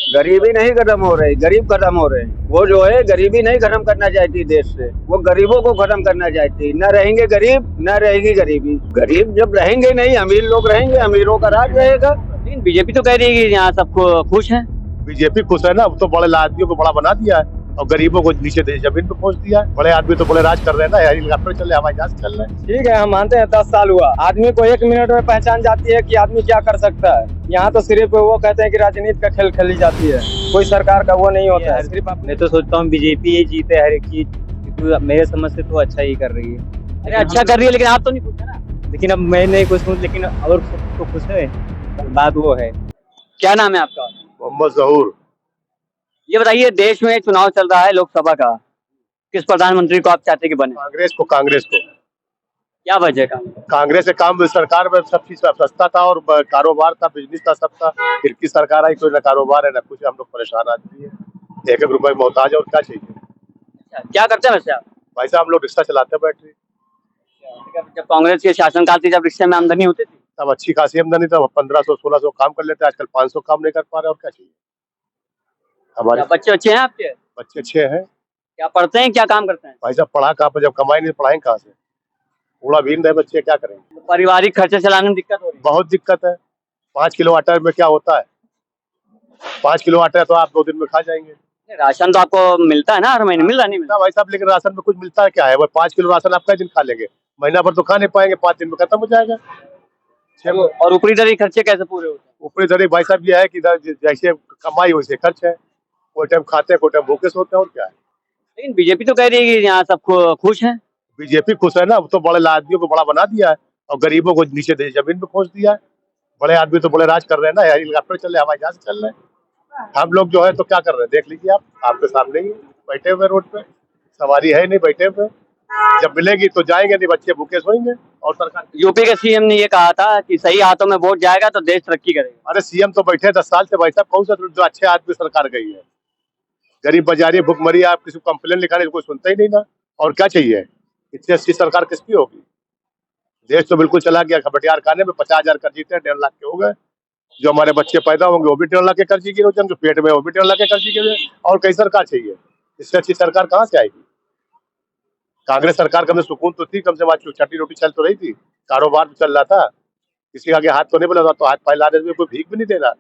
गरीबी नहीं खत्म हो रही, गरीब खत्म हो रहे हैं। वो जो है गरीबी नहीं खत्म करना चाहती देश से, वो गरीबों को खत्म करना चाहती। न रहेंगे गरीब, न रहेगी गरीबी। गरीब जब रहेंगे नहीं, अमीर लोग रहेंगे, अमीरों का राज रहेगा। लेकिन बीजेपी तो कह रही है कि यहाँ सबको खुश है। बीजेपी खुश है ना, अब तो बड़े आदमियों को बड़ा बना दिया है और गरीबों को नीचे जमीन पे पहुंच दिया है। बड़े आदमी तो बड़े राज कर रहे हैं ना, हेलीकॉप्टर चल रहे हैं, हवाई जहाज चल रहे हैं। ठीक है, हम मानते हैं 10 साल हुआ, आदमी को 1 मिनट में पहचान जाती है कि आदमी क्या कर सकता है। यहाँ तो सिर्फ वो कहते हैं कि राजनीति का खेल खेली जाती है, कोई सरकार का वो नहीं होता है। सिर्फ मैं तो सोचता हूँ बीजेपी ही जीते हर एक चीज, क्योंकि मेरे समझ से तो अच्छा ही कर रही है। अरे अच्छा कर रही है, लेकिन आप तो नहीं खुश है ना। लेकिन अब मैं नहीं खुश हूँ, लेकिन और सब तो खुश है, बात वो है। क्या नाम है आपका? मोहम्मद जहूर। ये बताइए, देश में चुनाव चल रहा है लोकसभा का, किस प्रधानमंत्री को आप चाहते हैं कि बने? कांग्रेस को। क्या वजह का? कांग्रेस के काम सरकार में सब चीज सस्ता था और कारोबार था, बिजनेस था, सब था। फिर की सरकार आई, कोई ना कारोबार है ना कुछ, हम लोग परेशान आदमी है, एक एक रुपए मोहताज है और क्या चाहिए। अच्छा, क्या करते हैं वैसे आप? भाई साहब हम लोग रिक्शा चलाते हैं, बैटरी। जब कांग्रेस के शासनकाल थी, जब रिक्शे में आमदनी होती थी, तब अच्छी खासी आमदनी था, 1500-1600 काम कर लेते हैं, आजकल 500 काम नहीं कर पा रहे और क्या चाहिए। हमारे क्या बच्चे अच्छे हैं आपके? बच्चे अच्छे हैं। क्या पढ़ते हैं, क्या काम करते हैं? भाई साहब पढ़ा कहाँ पर, जब कमाई नहीं पढ़ाएंगे कहाँ से। थोड़ा भी रहे बच्चे, क्या करेंगे। तो पारिवारिक खर्चे चलाने में दिक्कत हो रही बहुत दिक्कत है। 5 किलो आटा में क्या होता है, 5 किलो आटा तो आप 2 दिन में खा जाएंगे। है। राशन तो आपको मिलता है ना, हर महीने मिल रहा नहीं मिलता? ना भाई साहब, लेकिन राशन में कुछ मिलता है क्या है, वो 5 किलो राशन आप कई दिन खा लेंगे, महीना भर तो खा नहीं पाएंगे, 5 दिन में खत्म हो जाएगा। और ऊपरी दरी खर्चे कैसे पूरे होते हैं? ऊपरी दरी भाई साहब ये है कि जैसे कमाई वैसे खर्च है, कोई टाइम खाते हैं, कोई टाइम भूखे सोते हैं और क्या है। लेकिन बीजेपी तो कह रही है कि यहाँ सब खुश है। बीजेपी खुश है ना, अब तो बड़े आदमियों को बड़ा बना दिया है और गरीबों को नीचे जमीन पे पहुंच दिया है। बड़े आदमी तो बड़े राज कर रहे हैं ना, हेलीकॉप्टर चल रहे हैं, हवाई जहाज चल रहे हैं। हम लोग जो है तो क्या कर रहे हैं, देख लीजिए आप, आपके सामने ही बैठे हुए रोड पे, सवारी है नहीं, बैठे हुए। जब मिलेगी तो जाएंगे, नहीं बच्चे भूखे सोएंगे। और सरकार, यूपी के सीएम ने ये कहा था कि सही हाथों में वोट जाएगा तो देश तरक्की करेगा। अरे सीएम तो बैठे 10 साल से भाई साहब, कौन सा जो अच्छे आदमी सरकार गई है। गरीब बाजारी भुखमरी, आप किसी को कंप्लेन लिखाने कोई सुनता ही नहीं ना। और क्या चाहिए, इतनी अच्छी सरकार किसकी होगी। देश तो बिल्कुल चला गया खबटियार खाने में। 50,000 कर जीते, 1.5 लाख के हो गए। जो हमारे बच्चे पैदा होंगे वो भी 1.5 लाख के कर्जी की रोजन, जो पेट में वो भी 1.5 लाख के कर्जी के। और कई सरकार चाहिए, इससे अच्छी सरकार कहाँ से आएगी। कांग्रेस सरकार कम से सुकून तो थी, कम से कम छठी रोटी चल तो रही थी, कारोबार भी चल रहा था, किसी के आगे हाथ तो नहीं बुलाता, तो हाथ फैलाने में कोई भीख भी नहीं देना।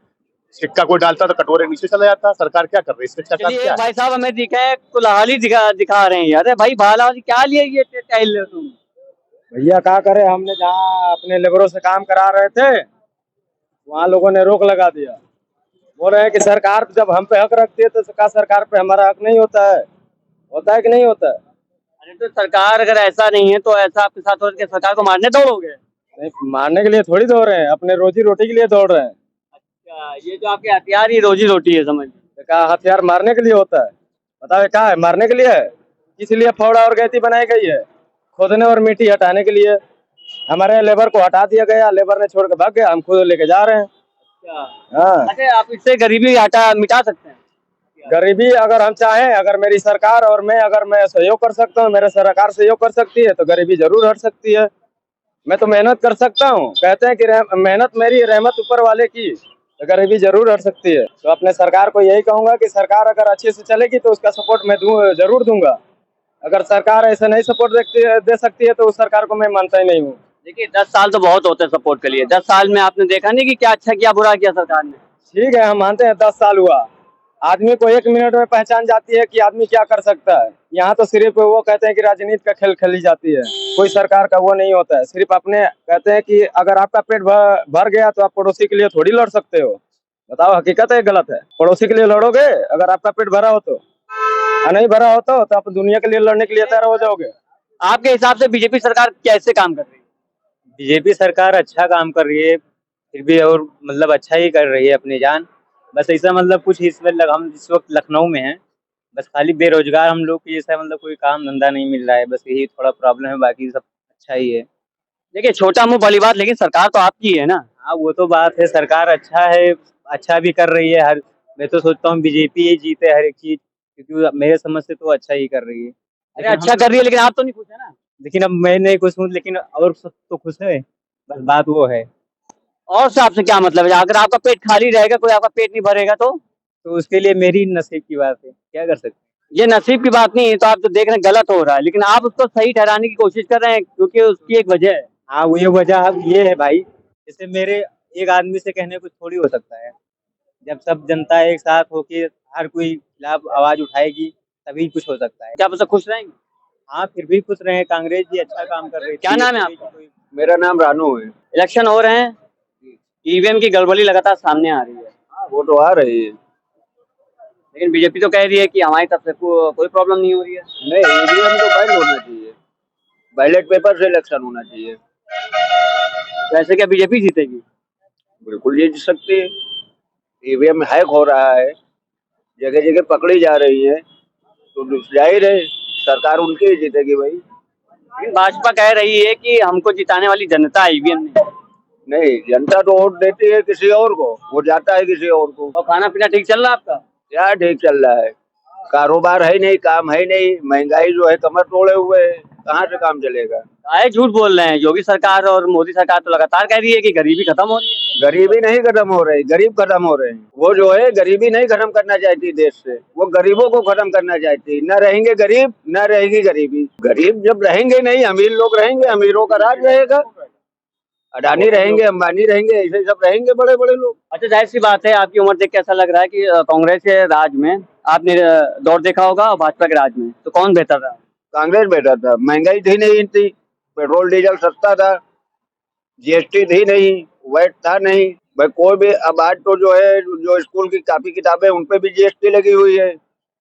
सिक्का कोई डालता तो कटोरे नीचे चला जाता। सरकार क्या कर रही है, इससे अच्छा काम चलिए क्या है। भाई साहब, हमें दिखा है कुल्हाड़ी दिखा रहे हैं। अरे भाई भालावाली क्या लिए ये टाइल तुम? भैया क्या करे, हमने जहाँ अपने लेबरों से काम करा रहे थे, वहाँ लोगों ने रोक लगा दिया। बोल रहे हैं कि सरकार जब हम पे हक रखती है तो क्या सरकार पे हमारा हक नहीं होता है? होता है कि नहीं होता है? अरे तो सरकार अगर ऐसा नहीं है तो ऐसा आपके साथ हो के सरकार को मारने दौड़ोगे? नहीं, मारने के लिए थोड़ी दौड़ रहे हैं, अपने रोजी रोटी के लिए दौड़ रहे हैं। अच्छा, ये जो आपके हथियार ही रोजी रोटी है, समझ। तो क्या हथियार मारने के लिए होता है? बताओ क्या है, मारने के लिए है? इसलिए फावड़ा और गैती बनाई गई है, खोदने और मिट्टी हटाने के लिए। हमारे लेबर को हटा दिया गया, लेबर ने छोड़ के भाग गया, हम खुद लेके जा रहे हैं। अच्छा, हाँ, अच्छा, आप इससे गरीबी आटा मिटा सकते हैं? गरीबी अगर हम चाहें, अगर मेरी सरकार और अगर मैं सहयोग कर सकता हूँ, मेरे सरकार सहयोग कर सकती है तो गरीबी जरूर हट सकती है। मैं तो मेहनत कर सकता हूँ, कहते हैं कि मेहनत मेरी, रहमत ऊपर वाले की, तो गरीबी जरूर हट सकती है। तो अपने सरकार को यही कहूंगा कि सरकार अगर अच्छे से चलेगी तो उसका सपोर्ट मैं जरूर दूंगा। अगर सरकार ऐसे नहीं सपोर्ट दे सकती है तो उस सरकार को मैं मानता ही नहीं हूँ। देखिए 10 साल तो बहुत होते हैं सपोर्ट के लिए। 10 साल में आपने देखा नहीं कि क्या अच्छा किया, बुरा किया सरकार ने। ठीक है, हम मानते हैं 10 साल हुआ, आदमी को 1 मिनट में पहचान जाती है कि आदमी क्या कर सकता है। यहाँ तो सिर्फ वो कहते हैं कि राजनीति का खेल खेली जाती है, कोई सरकार का वो नहीं होता है। सिर्फ अपने कहते हैं कि अगर आपका पेट भर गया तो आप पड़ोसी के लिए थोड़ी लड़ सकते हो। बताओ, हकीकत है गलत है? पड़ोसी के लिए लड़ोगे अगर आपका पेट भरा हो तो, नहीं भरा हो तो आप दुनिया के लिए लड़ने के लिए तैयार हो जाओगे। आपके हिसाब से बीजेपी सरकार कैसे काम कर रही है? बीजेपी सरकार अच्छा काम कर रही है, फिर भी और मतलब अच्छा ही कर रही है अपनी जान। बस ऐसा मतलब कुछ इस वक्त हम इस वक्त लखनऊ में हैं, बस खाली बेरोजगार हम लोग की जैसा मतलब कोई काम धंधा नहीं मिल रहा है, बस यही थोड़ा प्रॉब्लम है, बाकी सब अच्छा ही है। देखिए छोटा मुंह बड़ी बात, लेकिन सरकार तो आपकी है ना। हाँ वो तो बात है, सरकार अच्छा है, अच्छा भी कर रही है हर। मैं तो सोचता हूँ बीजेपी ही जीते हर एक चीज, क्योंकि मेरे समझ से तो अच्छा ही कर रही है। अरे अच्छा कर रही है, लेकिन आप तो नहीं खुश है ना। लेकिन अब मैं नहीं खुश हूँ, लेकिन और सब तो खुश है, बस बात वो है। और से आपसे क्या मतलब है? अगर आपका पेट खाली रहेगा, कोई आपका पेट नहीं भरेगा तो तो उसके लिए मेरी नसीब की बात है, क्या कर सकते हैं। ये नसीब की बात नहीं है, तो आप तो देख रहे हैं गलत हो रहा है, लेकिन आप उसको सही ठहराने की कोशिश कर रहे हैं, क्योंकि उसकी एक वजह है। हाँ, वो ये वजह अब ये है भाई, जैसे मेरे एक आदमी से कहने कुछ थोड़ी हो सकता है। जब सब जनता एक साथ होके हर कोई खिलाफ आवाज उठाएगी, तभी कुछ हो सकता है। क्या आप उससे खुश रहेंगे? हाँ, फिर भी खुश रहे, कांग्रेस जी अच्छा काम कर रही थी। क्या नाम है कोई- आपका? कोई- मेरा नाम रानू है। इलेक्शन हो रहे हैं, ईवीएम की गड़बड़ी लगातार सामने आ रही है, वो तो आ रही है। लेकिन बीजेपी तो कह रही है कि हमारी तरफ से कोई प्रॉब्लम नहीं हो रही है। नहीं, ईवीएम तो बैन होना चाहिए, बैलेट पेपर से इलेक्शन होना चाहिए। वैसे क्या बीजेपी जीतेगी? बिल्कुल जीत सकती है। ईवीएम हैक हो रहा है, जगह जगह पकड़ी जा रही है, तो जाहिर है सरकार उनकी ही जीतेगी भाई। लेकिन भाजपा कह रही है कि हमको जिताने वाली जनता है, ईवीएम नहीं। नहीं, जनता तो वोट देती है किसी और को, वो जाता है किसी और को। और खाना पीना ठीक चल रहा है आपका? क्या ठीक चल रहा है, कारोबार है नहीं, काम है नहीं, महंगाई जो है कमर तोड़े हुए है, कहाँ से काम चलेगा। काहे झूठ बोल रहे हैं? योगी सरकार और मोदी सरकार तो लगातार कह रही है कि गरीबी खत्म हो रही है। गरीबी नहीं खत्म हो रही, गरीब खत्म हो रहे हैं। वो जो है गरीबी नहीं खत्म करना चाहती देश से, वो गरीबों को खत्म करना चाहती। न रहेंगे गरीब, न रहेगी गरीबी। गरीब जब रहेंगे नहीं, अमीर लोग रहेंगे, अमीरों का राज रहेगा। अडानी रहेंगे, अंबानी रहेंगे, ऐसे सब रहेंगे बड़े बड़े लोग। अच्छा, जाहिर सी बात है, आपकी उम्र देख के ऐसा लग रहा है कि कांग्रेस के राज में आपने दौर देखा होगा और भाजपा के राज में, तो कौन बेहतर रहा? कांग्रेस बेटर था, महंगाई थी नहीं इतनी, पेट्रोल डीजल सस्ता था, जीएसटी थी नहीं, वैट था नहीं भाई कोई भी। अब आज तो जो है, जो स्कूल की कॉपी किताबें उन पे भी जीएसटी लगी हुई है,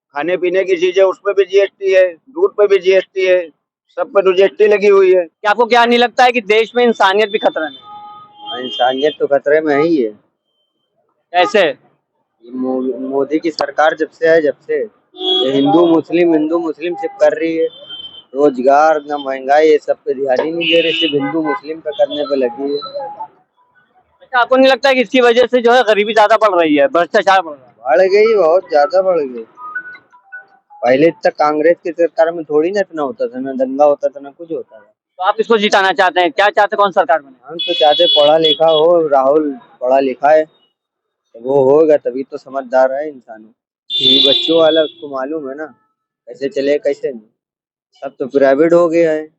खाने पीने की चीजें उस पे भी जीएसटी है, दूध पे भी जीएसटी है, सब पे तो जीएसटी लगी हुई है। क्या आपको क्या नहीं लगता है कि देश में इंसानियत भी खतरे में है? इंसानियत तो खतरे में ही है। कैसे? ये मोदी की सरकार जब से है, जब से ये हिंदू मुस्लिम सिर्फ कर रही है। रोजगार न महंगाई, ये सब पे ध्यान ही नहीं दे रही, सिर्फ हिंदू मुस्लिम पे करने पे लगी है। अच्छा, आपको नहीं लगता है कि इसकी वजह से जो है गरीबी ज्यादा बढ़ रही है, भ्रष्टाचार बढ़ रहा है? बढ़ गई, बहुत ज्यादा बढ़ गई। पहले तक कांग्रेस की सरकार में थोड़ी ना इतना होता था, ना दंगा होता था, ना कुछ होता था। तो आप इसको जिताना चाहते हैं? क्या चाहते हैं, कौन सरकार बने? हम तो चाहते पढ़ा लिखा हो, राहुल पढ़ा लिखा है, तो वो होगा तभी तो समझदार है इंसान। ये बच्चों वाला उसको मालूम है ना कैसे चले कैसे नहीं। सब तो प्राइवेट हो गया है।